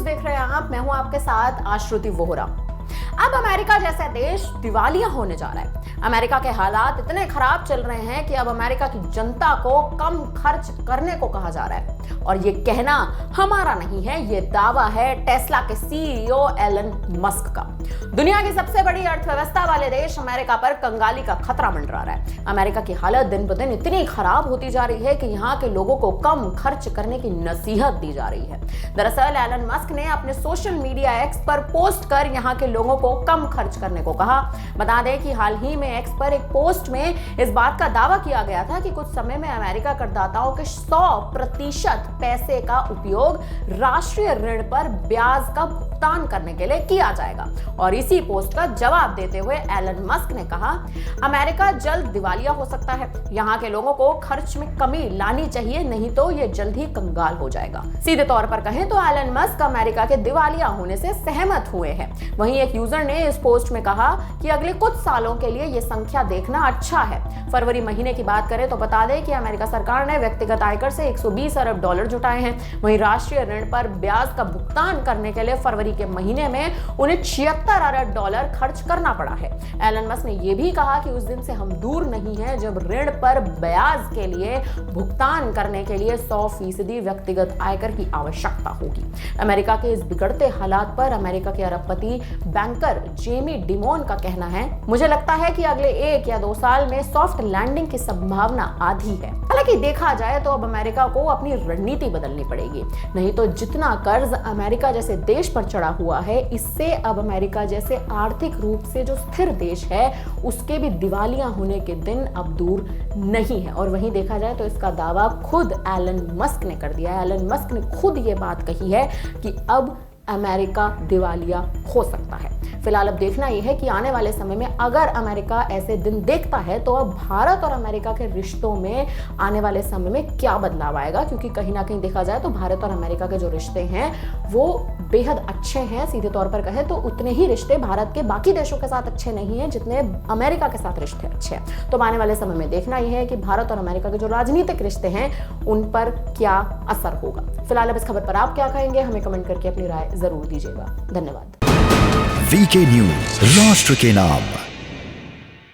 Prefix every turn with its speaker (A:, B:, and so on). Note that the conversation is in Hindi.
A: देख रहे हैं आप, मैं हूं आपके साथ आश्रुति वोहरा। अब अमेरिका जैसा देश दिवालिया होने जा रहा है। अमेरिका के हालात इतने खराब चल रहे हैं कि अब अमेरिका की जनता को कम खर्च करने को कहा जा रहा है। और ये कहना हमारा नहीं है, ये दावा है टेस्ला के सीईओ एलन मस्क का। दुनिया की सबसे बड़ी अर्थव्यवस्था वाले देश अमेरिका पर कंगाली का खतरा मंडरा रहा है। अमेरिका की हालत दिन ब दिन इतनी खराब होती जा रही है कि यहाँ के लोगों को कम खर्च करने की नसीहत दी जा रही है। दरअसल एलन मस्क ने अपने सोशल मीडिया एक्स पर पोस्ट कर यहाँ के लोगों को कम खर्च करने को कहा। बता दें कि हाल ही में एक्स पर एक पोस्ट में इस बात का दावा किया गया था कि कुछ समय में अमेरिका करदाताओं के 100% पैसे का उपयोग राष्ट्रीय ऋण पर ब्याज का भुगतान करने के लिए किया जाएगा। और इसी पोस्ट का जवाब देते हुए एलन मस्क ने कहा, अमेरिका जल्द दिवालिया हो सकता है। यहाँ के लोगों को खर्च में कमी लानी चाहिए, नहीं तो ये जल्द ही कंगाल हो जाएगा। सीधे तौर पर कहें तो एलन मस्क अमेरिका के दिवालिया होने से सहमत हुए हैं। वहीं एक यूजर ने इस पोस्ट में कहा कि अगले कुछ सालों के लिए ये संख्या देखना अच्छा है। फरवरी महीने की बात करें तो बता दें कि अमेरिका सरकार ने व्यक्तिगत आयकर से 120 अरब डॉलर जुटाए हैं। वहीं राष्ट्रीय ऋण पर ब्याज का भुगतान करने के लिए फरवरी के महीने में उन्हें 76 अरब डॉलर खर्च करना पड़ा है। एलन मस्क ने यह भी कहा कि उस दिन से हम दूर नहीं हैं जब ऋण पर ब्याज के लिए भुगतान करने के लिए 100% व्यक्तिगत आयकर की आवश्यकता होगी। अमेरिका के इस बिगड़ते हालात पर अमेरिका के अरबपति बैंकर जेमी डिमोन का कहना है, मुझे लगता है कि अगले 1 या 2 साल में सॉफ्ट लैंडिंग की संभावना आधी है। हालांकि देखा जाए तो अब अमेरिका को अपनी रणनीति बदलनी पड़ेगी, नहीं तो जितना कर्ज अमेरिका जैसे देश पर चढ़ा हुआ है, इससे अब अमेरिका जैसे आर्थिक रूप से जो स्थिर देश है उसके भी दिवालिया होने के दिन अब दूर नहीं है। और वहीं देखा जाए तो इसका दावा खुद एलन मस्क ने कर दिया है। एलन मस्क ने खुद ये बात कही है कि अब अमेरिका दिवालिया हो सकता है। फिलहाल अब देखना यह है कि आने वाले समय में अगर अमेरिका ऐसे दिन देखता है तो अब भारत और अमेरिका के रिश्तों में आने वाले समय में क्या बदलाव आएगा, क्योंकि कहीं ना कहीं देखा जाए तो भारत और अमेरिका के जो रिश्ते हैं वो बेहद अच्छे हैं। सीधे तौर पर कहें तो उतने ही रिश्ते भारत के बाकी देशों के साथ अच्छे नहीं हैं जितने अमेरिका के साथ रिश्ते अच्छे हैं। तो आने वाले समय में देखना यह है कि भारत और अमेरिका के जो राजनीतिक रिश्ते हैं उन पर क्या असर होगा। फिलहाल अब इस खबर पर आप क्या कहेंगे, हमें कमेंट करके अपनी राय जरूर दीजिएगा। धन्यवाद।
B: वीके न्यूज, राष्ट्र के नाम।